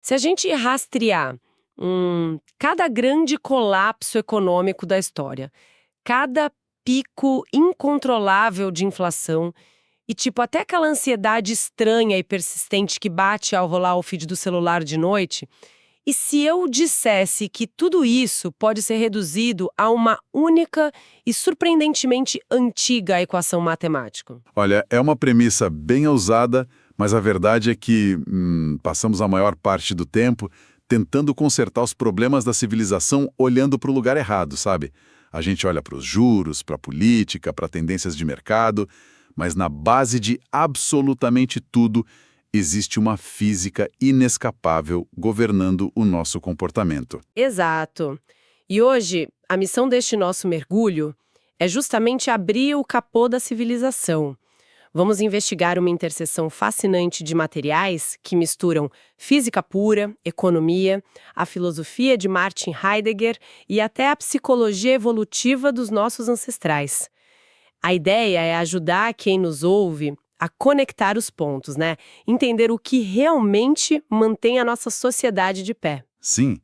Se a gente rastrear cada grande colapso econômico da história, cada pico incontrolável de inflação e, tipo, até aquela ansiedade estranha e persistente que bate ao rolar o feed do celular de noite, e se eu dissesse que tudo isso pode ser reduzido a uma única e surpreendentemente antiga equação matemática? Olha, é uma premissa bem ousada, mas a verdade é que passamos a maior parte do tempo tentando consertar os problemas da civilização olhando para o lugar errado, sabe? A gente olha para os juros, para a política, para tendências de mercado, mas na base de absolutamente tudo existe uma física inescapável governando o nosso comportamento. Exato. E hoje, a missão deste nosso mergulho é justamente abrir o capô da civilização. Vamos investigar uma interseção fascinante de materiais que misturam física pura, economia, a filosofia de Martin Heidegger e até a psicologia evolutiva dos nossos ancestrais. A ideia é ajudar quem nos ouve a conectar os pontos, né? Entender o que realmente mantém a nossa sociedade de pé. Sim,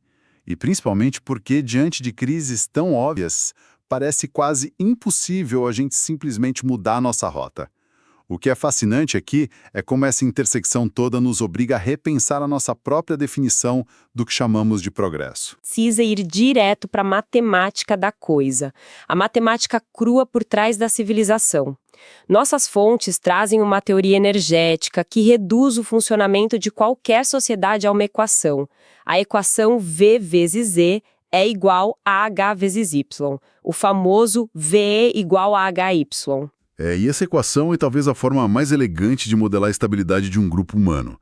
e principalmente porque, diante de crises tão óbvias, parece quase impossível a gente simplesmente mudar a nossa rota. O que é fascinante aqui é como essa intersecção toda nos obriga a repensar a nossa própria definição do que chamamos de progresso. Precisa ir direto para a matemática da coisa, a matemática crua por trás da civilização. Nossas fontes trazem uma teoria energética que reduz o funcionamento de qualquer sociedade a uma equação. A equação V vezes E é igual a H vezes Y, o famoso VE igual a HY. E essa equação é talvez a forma mais elegante de modelar a estabilidade de um grupo humano.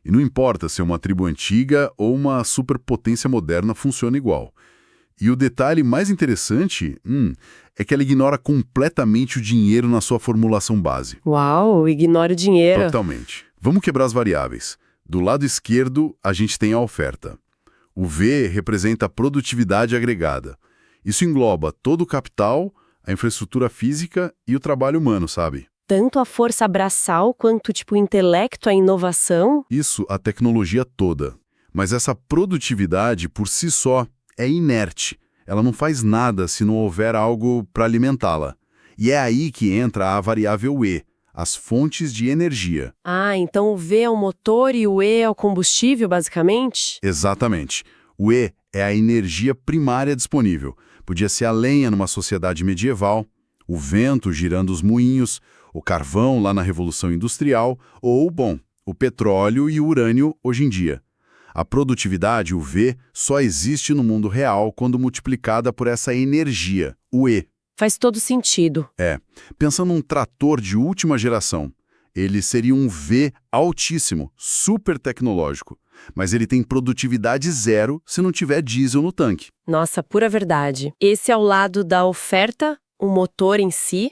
E não importa se é uma tribo antiga ou uma superpotência moderna, funciona igual. E o detalhe mais interessante é que ela ignora completamente o dinheiro na sua formulação base. Uau, ignora o dinheiro. Totalmente. Vamos quebrar as variáveis. Do lado esquerdo, a gente tem a oferta. O V representa a produtividade agregada. Isso engloba todo o capital, a infraestrutura física e o trabalho humano, sabe? Tanto a força braçal quanto, o intelecto, a inovação? Isso, a tecnologia toda. Mas essa produtividade, por si só, é inerte. Ela não faz nada se não houver algo para alimentá-la. E é aí que entra a variável E, as fontes de energia. Ah, então o V é o motor e o E é o combustível, basicamente? Exatamente. O E é a energia primária disponível. Podia ser a lenha numa sociedade medieval, o vento girando os moinhos, o carvão lá na Revolução Industrial, ou, o petróleo e o urânio hoje em dia. A produtividade, o V, só existe no mundo real quando multiplicada por essa energia, o E. Faz todo sentido. Pensando num trator de última geração, ele seria um V altíssimo, super tecnológico. Mas ele tem produtividade zero se não tiver diesel no tanque. Nossa, pura verdade. Esse é o lado da oferta, o motor em si,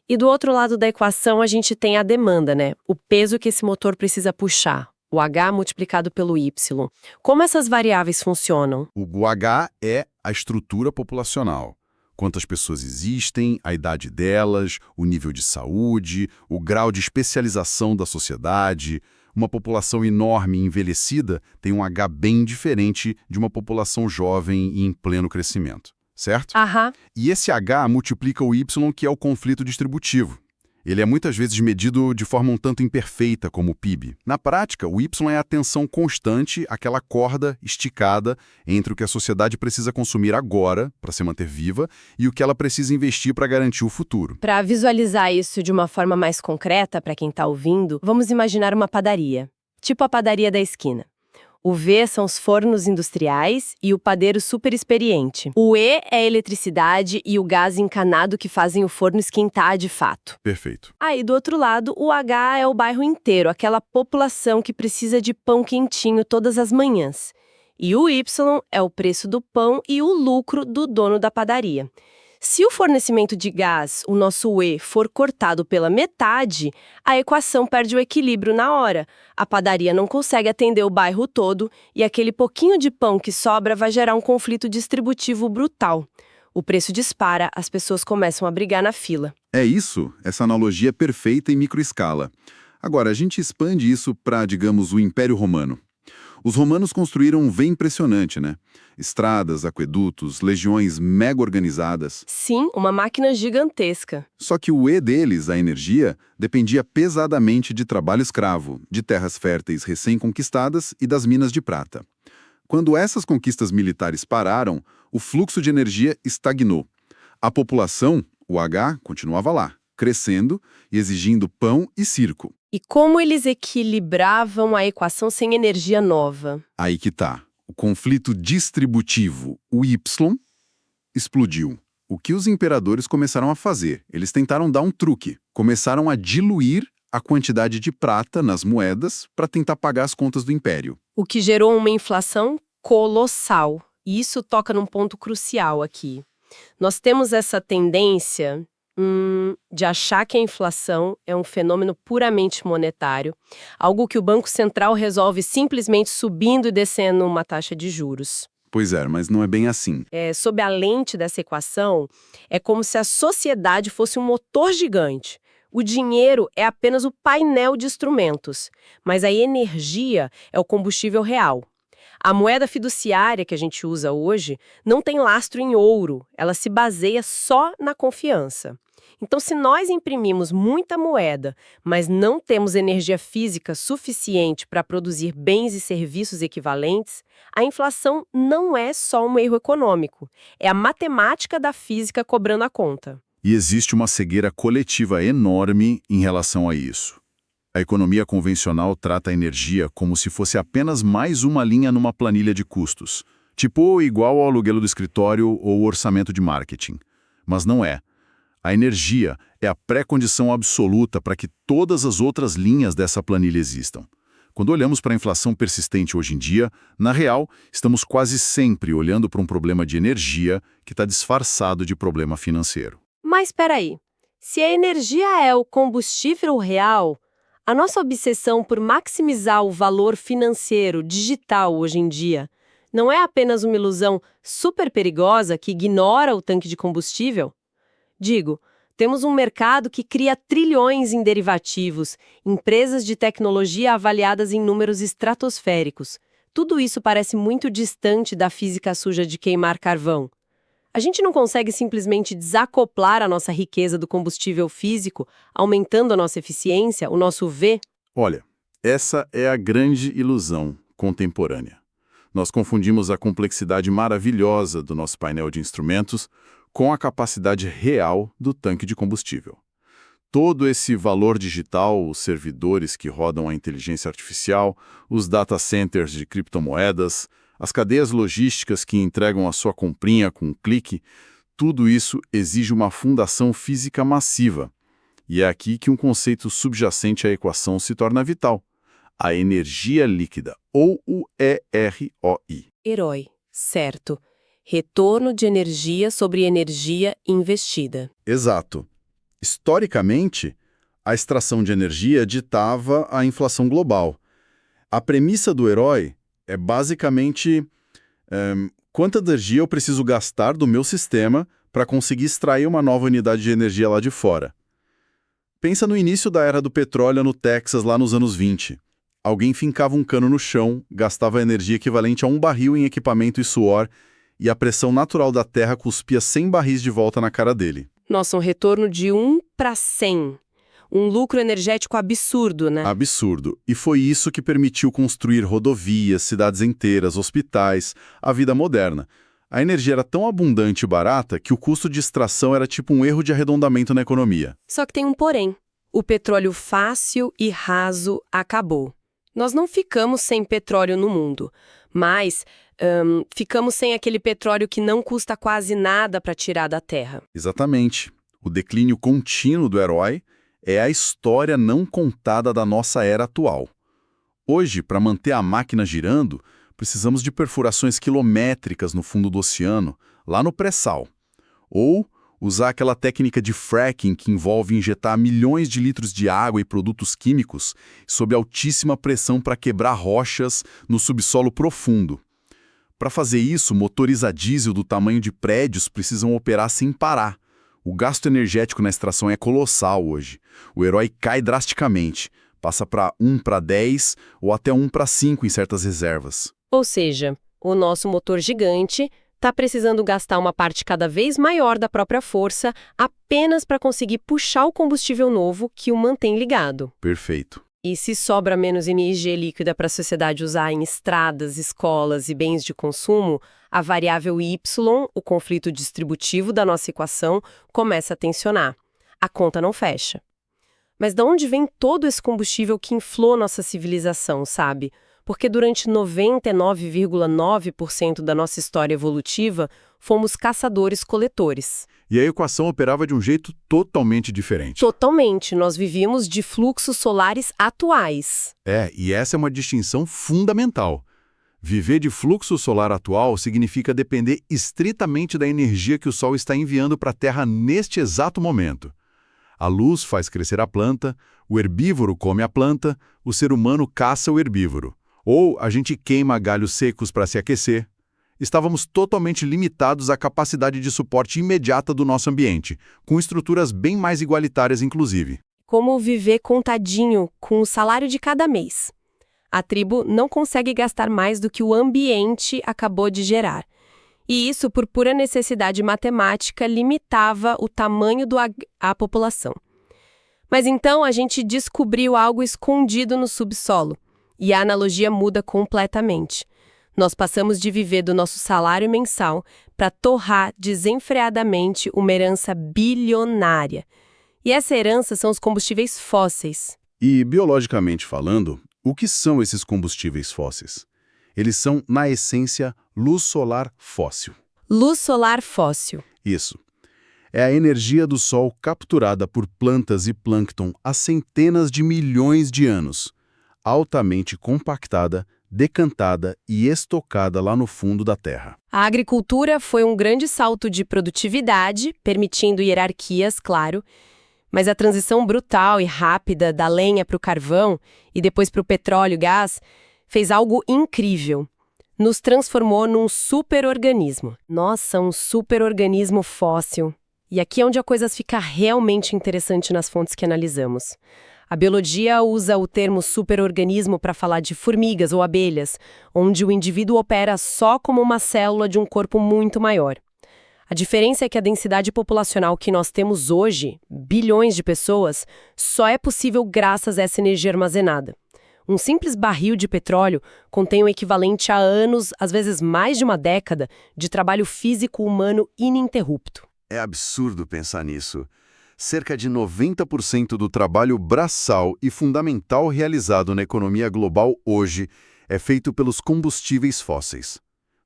e do outro lado da equação a gente tem a demanda, né? O peso que esse motor precisa puxar, o H multiplicado pelo Y. Como essas variáveis funcionam? O H é a estrutura populacional. Quantas pessoas existem, a idade delas, o nível de saúde, o grau de especialização da sociedade. Uma população enorme e envelhecida tem um H bem diferente de uma população jovem e em pleno crescimento, certo? Aham. E esse H multiplica o Y, que é o conflito distributivo. Ele é muitas vezes medido de forma um tanto imperfeita, como o PIB. Na prática, o Y é a tensão constante, aquela corda esticada entre o que a sociedade precisa consumir agora, para se manter viva, e o que ela precisa investir para garantir o futuro. Para visualizar isso de uma forma mais concreta para quem está ouvindo, vamos imaginar uma padaria, tipo a padaria da esquina. O V são os fornos industriais e o padeiro super experiente. O E é a eletricidade e o gás encanado que fazem o forno esquentar de fato. Perfeito. Aí, do outro lado, o H é o bairro inteiro, aquela população que precisa de pão quentinho todas as manhãs. E o Y é o preço do pão e o lucro do dono da padaria. Se o fornecimento de gás, o nosso E, for cortado pela metade, a equação perde o equilíbrio na hora. A padaria não consegue atender o bairro todo e aquele pouquinho de pão que sobra vai gerar um conflito distributivo brutal. O preço dispara, as pessoas começam a brigar na fila. É isso, essa analogia é perfeita em microescala. Agora, a gente expande isso para, digamos, o Império Romano. Os romanos construíram um V impressionante, né? Estradas, aquedutos, legiões mega organizadas. Sim, uma máquina gigantesca. Só que o E deles, a energia, dependia pesadamente de trabalho escravo, de terras férteis recém-conquistadas e das minas de prata. Quando essas conquistas militares pararam, o fluxo de energia estagnou. A população, o H, continuava lá, crescendo e exigindo pão e circo. E como eles equilibravam a equação sem energia nova? Aí que tá. O conflito distributivo, o Y, explodiu. O que os imperadores começaram a fazer? Eles tentaram dar um truque. Começaram a diluir a quantidade de prata nas moedas para tentar pagar as contas do império. O que gerou uma inflação colossal. E isso toca num ponto crucial aqui. Nós temos essa tendência de achar que a inflação é um fenômeno puramente monetário, algo que o Banco Central resolve simplesmente subindo e descendo uma taxa de juros. Pois é, mas não é bem assim. Sob a lente dessa equação, é como se a sociedade fosse um motor gigante. O dinheiro é apenas o painel de instrumentos, mas a energia é o combustível real. A moeda fiduciária que a gente usa hoje não tem lastro em ouro, ela se baseia só na confiança. Então, se nós imprimimos muita moeda, mas não temos energia física suficiente para produzir bens e serviços equivalentes, a inflação não é só um erro econômico, é a matemática da física cobrando a conta. E existe uma cegueira coletiva enorme em relação a isso. A economia convencional trata a energia como se fosse apenas mais uma linha numa planilha de custos, tipo igual ao aluguel do escritório ou o orçamento de marketing. Mas não é. A energia é a pré-condição absoluta para que todas as outras linhas dessa planilha existam. Quando olhamos para a inflação persistente hoje em dia, na real, estamos quase sempre olhando para um problema de energia que está disfarçado de problema financeiro. Mas espera aí, se a energia é o combustível real, a nossa obsessão por maximizar o valor financeiro digital hoje em dia não é apenas uma ilusão super perigosa que ignora o tanque de combustível? Digo, temos um mercado que cria trilhões em derivativos, empresas de tecnologia avaliadas em números estratosféricos. Tudo isso parece muito distante da física suja de queimar carvão. A gente não consegue simplesmente desacoplar a nossa riqueza do combustível físico, aumentando a nossa eficiência, o nosso V? Olha, essa é a grande ilusão contemporânea. Nós confundimos a complexidade maravilhosa do nosso painel de instrumentos com a capacidade real do tanque de combustível. Todo esse valor digital, os servidores que rodam a inteligência artificial, os data centers de criptomoedas, as cadeias logísticas que entregam a sua comprinha com um clique, tudo isso exige uma fundação física massiva. E é aqui que um conceito subjacente à equação se torna vital: a energia líquida, ou o EROI. Herói, certo. Retorno de energia sobre energia investida. Exato. Historicamente, a extração de energia ditava a inflação global. A premissa do herói é basicamente quanta energia eu preciso gastar do meu sistema para conseguir extrair uma nova unidade de energia lá de fora. Pensa no início da era do petróleo no Texas, lá nos anos 20. Alguém fincava um cano no chão, gastava energia equivalente a um barril em equipamento e suor, e a pressão natural da terra cuspia 100 barris de volta na cara dele. Nossa, um retorno de 1 para 100. Um lucro energético absurdo, né? Absurdo. E foi isso que permitiu construir rodovias, cidades inteiras, hospitais, a vida moderna. A energia era tão abundante e barata que o custo de extração era tipo um erro de arredondamento na economia. Só que tem um porém. O petróleo fácil e raso acabou. Nós não ficamos sem petróleo no mundo, mas ficamos sem aquele petróleo que não custa quase nada para tirar da terra. Exatamente. O declínio contínuo do herói é a história não contada da nossa era atual. Hoje, para manter a máquina girando, precisamos de perfurações quilométricas no fundo do oceano, lá no pré-sal. Ou usar aquela técnica de fracking que envolve injetar milhões de litros de água e produtos químicos sob altíssima pressão para quebrar rochas no subsolo profundo. Para fazer isso, motores a diesel do tamanho de prédios precisam operar sem parar. O gasto energético na extração é colossal hoje. O herói cai drasticamente, Passa para 1:10 ou até 1:5 em certas reservas. Ou seja, o nosso motor gigante está precisando gastar uma parte cada vez maior da própria força apenas para conseguir puxar o combustível novo que o mantém ligado. Perfeito. E se sobra menos energia líquida para a sociedade usar em estradas, escolas e bens de consumo, a variável Y, o conflito distributivo da nossa equação, começa a tensionar. A conta não fecha. Mas de onde vem todo esse combustível que inflou nossa civilização, sabe? Porque durante 99,9% da nossa história evolutiva, fomos caçadores-coletores. E a equação operava de um jeito totalmente diferente. Totalmente, nós vivíamos de fluxos solares atuais. E essa é uma distinção fundamental. Viver de fluxo solar atual significa depender estritamente da energia que o Sol está enviando para a Terra neste exato momento. A luz faz crescer a planta, o herbívoro come a planta, o ser humano caça o herbívoro. Ou a gente queima galhos secos para se aquecer. Estávamos totalmente limitados à capacidade de suporte imediata do nosso ambiente, com estruturas bem mais igualitárias, inclusive. Como viver contadinho com o salário de cada mês. A tribo não consegue gastar mais do que o ambiente acabou de gerar. E isso, por pura necessidade matemática, limitava o tamanho da população. Mas então a gente descobriu algo escondido no subsolo. E a analogia muda completamente. Nós passamos de viver do nosso salário mensal para torrar desenfreadamente uma herança bilionária. E essa herança são os combustíveis fósseis. E, biologicamente falando, o que são esses combustíveis fósseis? Eles são, na essência, luz solar fóssil. Luz solar fóssil. Isso. É a energia do Sol capturada por plantas e plâncton há centenas de milhões de anos, altamente compactada, decantada e estocada lá no fundo da Terra. A agricultura foi um grande salto de produtividade, permitindo hierarquias, claro, mas a transição brutal e rápida da lenha para o carvão e depois para o petróleo e gás fez algo incrível. Nos transformou num superorganismo. Nossa, um superorganismo fóssil. E aqui é onde a coisa fica realmente interessante nas fontes que analisamos. A biologia usa o termo superorganismo para falar de formigas ou abelhas, onde o indivíduo opera só como uma célula de um corpo muito maior. A diferença é que a densidade populacional que nós temos hoje, bilhões de pessoas, só é possível graças a essa energia armazenada. Um simples barril de petróleo contém o equivalente a anos, às vezes mais de uma década, de trabalho físico humano ininterrupto. É absurdo pensar nisso. Cerca de 90% do trabalho braçal e fundamental realizado na economia global hoje é feito pelos combustíveis fósseis.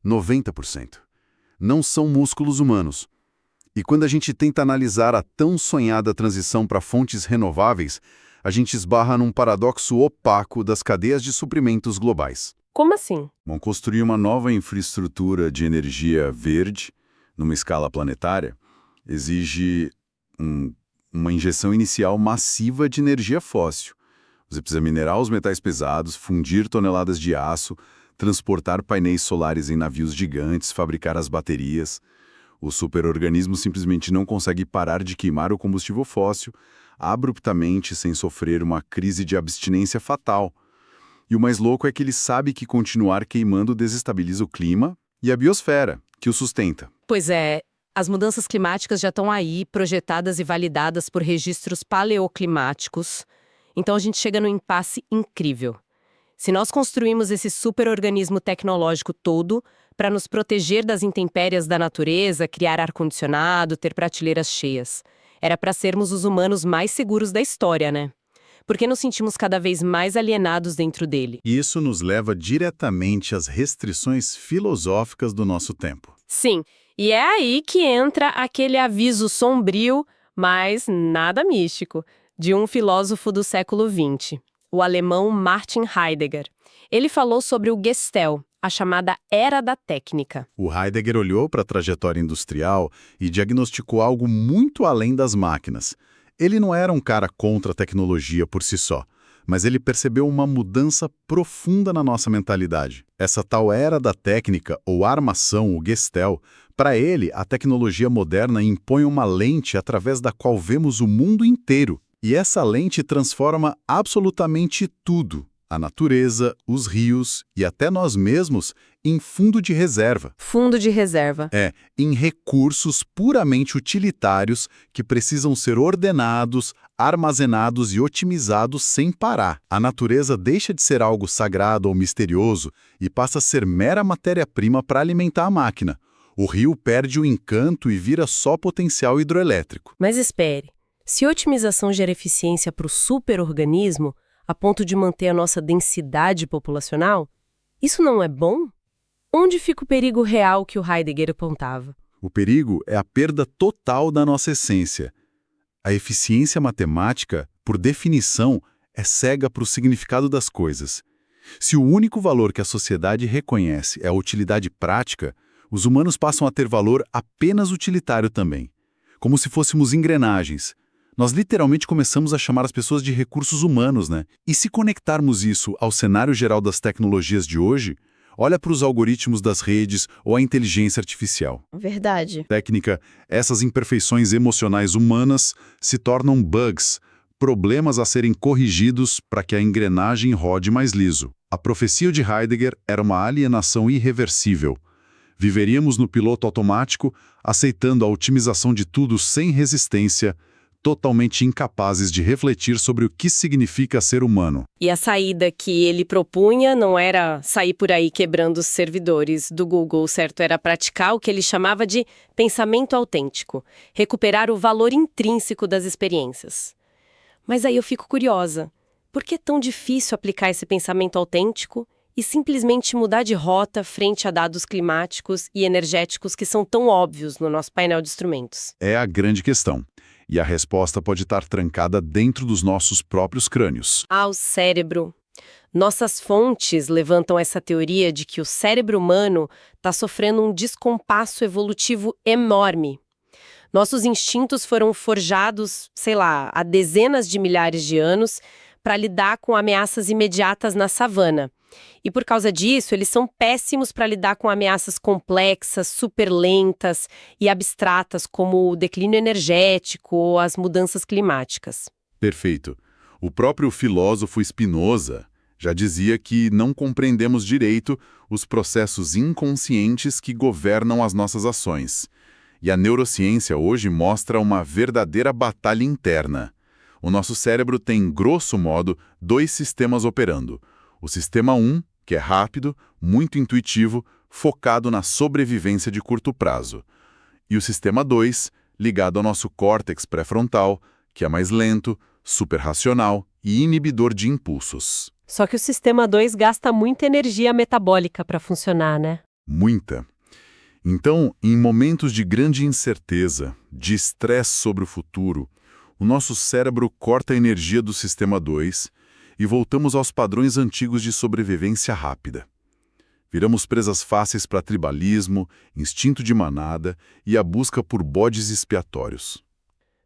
90%. Não são músculos humanos. E quando a gente tenta analisar a tão sonhada transição para fontes renováveis, a gente esbarra num paradoxo opaco das cadeias de suprimentos globais. Como assim? Vão construir uma nova infraestrutura de energia verde, numa escala planetária, exige uma injeção inicial massiva de energia fóssil. Você precisa minerar os metais pesados, fundir toneladas de aço, transportar painéis solares em navios gigantes, fabricar as baterias. O superorganismo simplesmente não consegue parar de queimar o combustível fóssil abruptamente sem sofrer uma crise de abstinência fatal. E o mais louco é que ele sabe que continuar queimando desestabiliza o clima e a biosfera, que o sustenta. Pois é, as mudanças climáticas já estão aí, projetadas e validadas por registros paleoclimáticos. Então a gente chega num impasse incrível. Se nós construímos esse superorganismo tecnológico todo para nos proteger das intempéries da natureza, criar ar-condicionado, ter prateleiras cheias, era para sermos os humanos mais seguros da história, né? Porque nos sentimos cada vez mais alienados dentro dele. E isso nos leva diretamente às restrições filosóficas do nosso tempo. Sim, e é aí que entra aquele aviso sombrio, mas nada místico, de um filósofo do século XX, o alemão Martin Heidegger. Ele falou sobre o Gestel, a chamada Era da Técnica. O Heidegger olhou para a trajetória industrial e diagnosticou algo muito além das máquinas. Ele não era um cara contra a tecnologia por si só, mas ele percebeu uma mudança profunda na nossa mentalidade. Essa tal Era da Técnica, ou armação, o Gestel, para ele, a tecnologia moderna impõe uma lente através da qual vemos o mundo inteiro. E essa lente transforma absolutamente tudo, a natureza, os rios e até nós mesmos, em fundo de reserva. Fundo de reserva. Em recursos puramente utilitários que precisam ser ordenados, armazenados e otimizados sem parar. A natureza deixa de ser algo sagrado ou misterioso e passa a ser mera matéria-prima para alimentar a máquina. O rio perde o encanto e vira só potencial hidroelétrico. Mas espere, se otimização gera eficiência para o superorganismo, a ponto de manter a nossa densidade populacional, isso não é bom? Onde fica o perigo real que o Heidegger apontava? O perigo é a perda total da nossa essência. A eficiência matemática, por definição, é cega para o significado das coisas. Se o único valor que a sociedade reconhece é a utilidade prática, os humanos passam a ter valor apenas utilitário também. Como se fôssemos engrenagens. Nós literalmente começamos a chamar as pessoas de recursos humanos, né? E se conectarmos isso ao cenário geral das tecnologias de hoje, olha para os algoritmos das redes ou a inteligência artificial. Verdade. Técnica, essas imperfeições emocionais humanas se tornam bugs, problemas a serem corrigidos para que a engrenagem rode mais liso. A profecia de Heidegger era uma alienação irreversível. Viveríamos no piloto automático, aceitando a otimização de tudo sem resistência, totalmente incapazes de refletir sobre o que significa ser humano. E a saída que ele propunha não era sair por aí quebrando os servidores do Google, certo? Era praticar o que ele chamava de pensamento autêntico, recuperar o valor intrínseco das experiências. Mas aí eu fico curiosa, por que é tão difícil aplicar esse pensamento autêntico e simplesmente mudar de rota frente a dados climáticos e energéticos que são tão óbvios no nosso painel de instrumentos? É a grande questão. E a resposta pode estar trancada dentro dos nossos próprios crânios. O cérebro. Nossas fontes levantam essa teoria de que o cérebro humano está sofrendo um descompasso evolutivo enorme. Nossos instintos foram forjados, há dezenas de milhares de anos para lidar com ameaças imediatas na savana. E por causa disso, eles são péssimos para lidar com ameaças complexas, super lentas e abstratas, como o declínio energético ou as mudanças climáticas. Perfeito. O próprio filósofo Spinoza já dizia que não compreendemos direito os processos inconscientes que governam as nossas ações. E a neurociência hoje mostra uma verdadeira batalha interna. O nosso cérebro tem, grosso modo, 2 sistemas operando. O sistema 1, que é rápido, muito intuitivo, focado na sobrevivência de curto prazo. E o sistema 2, ligado ao nosso córtex pré-frontal, que é mais lento, superracional e inibidor de impulsos. Só que o sistema 2 gasta muita energia metabólica para funcionar, né? Muita. Então, em momentos de grande incerteza, de estresse sobre o futuro, o nosso cérebro corta a energia do sistema 2 e voltamos aos padrões antigos de sobrevivência rápida. Viramos presas fáceis para tribalismo, instinto de manada e a busca por bodes expiatórios.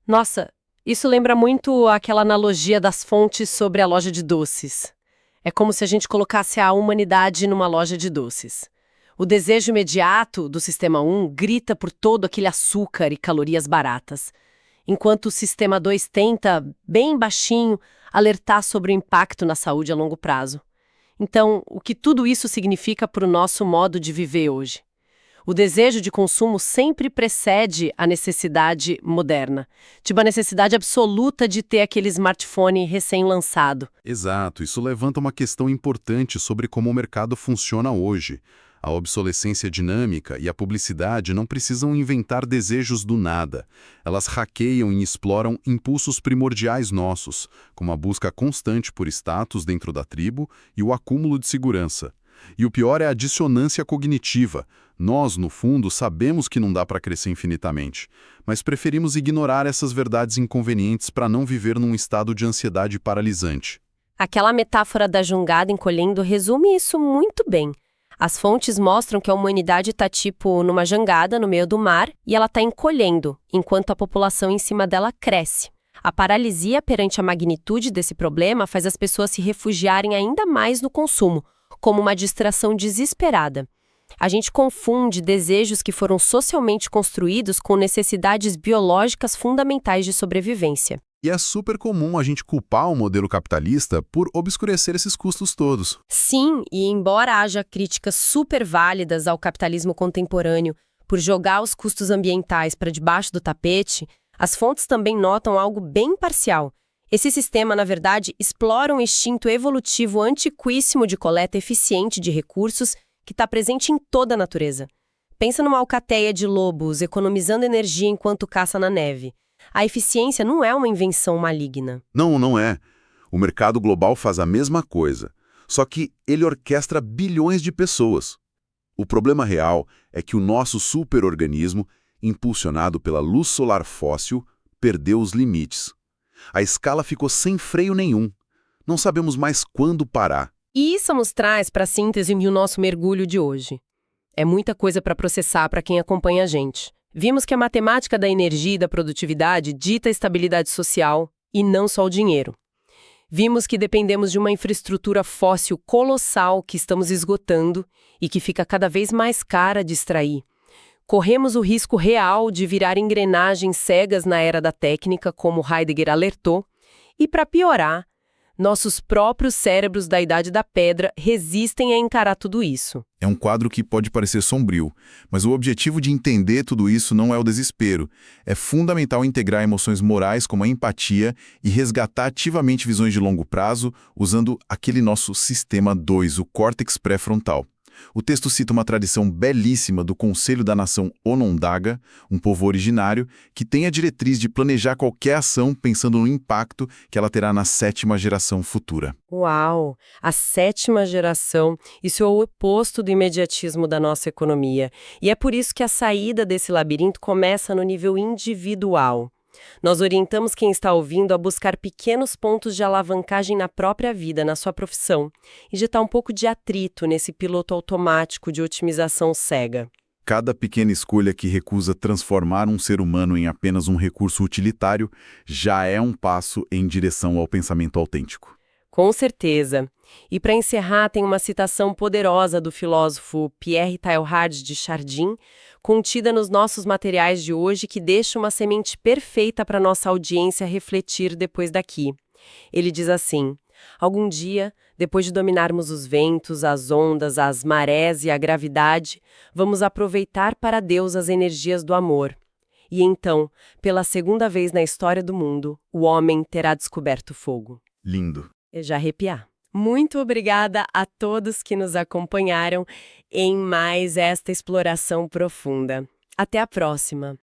Nossa, isso lembra muito aquela analogia das fontes sobre a loja de doces. É como se a gente colocasse a humanidade numa loja de doces. O desejo imediato do sistema 1 grita por todo aquele açúcar e calorias baratas, enquanto o sistema 2 tenta, bem baixinho, alertar sobre o impacto na saúde a longo prazo. Então, o que tudo isso significa para o nosso modo de viver hoje? O desejo de consumo sempre precede a necessidade moderna, tipo a necessidade absoluta de ter aquele smartphone recém-lançado. Exato, isso levanta uma questão importante sobre como o mercado funciona hoje. A obsolescência dinâmica e a publicidade não precisam inventar desejos do nada. Elas hackeiam e exploram impulsos primordiais nossos, como a busca constante por status dentro da tribo e o acúmulo de segurança. E o pior é a dissonância cognitiva. Nós, no fundo, sabemos que não dá para crescer infinitamente, mas preferimos ignorar essas verdades inconvenientes para não viver num estado de ansiedade paralisante. Aquela metáfora da jangada encolhendo resume isso muito bem. As fontes mostram que a humanidade está numa jangada no meio do mar e ela está encolhendo, enquanto a população em cima dela cresce. A paralisia perante a magnitude desse problema faz as pessoas se refugiarem ainda mais no consumo, como uma distração desesperada. A gente confunde desejos que foram socialmente construídos com necessidades biológicas fundamentais de sobrevivência. E é super comum a gente culpar o modelo capitalista por obscurecer esses custos todos. Sim, e embora haja críticas super válidas ao capitalismo contemporâneo por jogar os custos ambientais para debaixo do tapete, as fontes também notam algo bem parcial. Esse sistema, na verdade, explora um instinto evolutivo antiquíssimo de coleta eficiente de recursos que está presente em toda a natureza. Pensa numa alcateia de lobos economizando energia enquanto caça na neve. A eficiência não é uma invenção maligna. Não, não é. O mercado global faz a mesma coisa, só que ele orquestra bilhões de pessoas. O problema real é que o nosso superorganismo, impulsionado pela luz solar fóssil, perdeu os limites. A escala ficou sem freio nenhum. Não sabemos mais quando parar. E isso nos traz para a síntese do nosso mergulho de hoje. É muita coisa para processar para quem acompanha a gente. Vimos que a matemática da energia e da produtividade dita a estabilidade social e não só o dinheiro. Vimos que dependemos de uma infraestrutura fóssil colossal que estamos esgotando e que fica cada vez mais cara de extrair. Corremos o risco real de virar engrenagens cegas na era da técnica, como Heidegger alertou, e, para piorar, nossos próprios cérebros da Idade da Pedra resistem a encarar tudo isso. É um quadro que pode parecer sombrio, mas o objetivo de entender tudo isso não é o desespero. É fundamental integrar emoções morais como a empatia e resgatar ativamente visões de longo prazo usando aquele nosso sistema 2, o córtex pré-frontal. O texto cita uma tradição belíssima do Conselho da Nação Onondaga, um povo originário, que tem a diretriz de planejar qualquer ação pensando no impacto que ela terá na 7ª geração futura. Uau! A 7ª geração, isso é o oposto do imediatismo da nossa economia. E é por isso que a saída desse labirinto começa no nível individual. Nós orientamos quem está ouvindo a buscar pequenos pontos de alavancagem na própria vida, na sua profissão, e injetar um pouco de atrito nesse piloto automático de otimização cega. Cada pequena escolha que recusa transformar um ser humano em apenas um recurso utilitário já é um passo em direção ao pensamento autêntico. Com certeza. E para encerrar, tem uma citação poderosa do filósofo Pierre Teilhard de Chardin, contida nos nossos materiais de hoje, que deixa uma semente perfeita para nossa audiência refletir depois daqui. Ele diz assim: algum dia, depois de dominarmos os ventos, as ondas, as marés e a gravidade, vamos aproveitar para Deus as energias do amor. E então, pela segunda vez na história do mundo, o homem terá descoberto o fogo. Lindo. Eu já arrepiar. Muito obrigada a todos que nos acompanharam em mais esta exploração profunda. Até a próxima!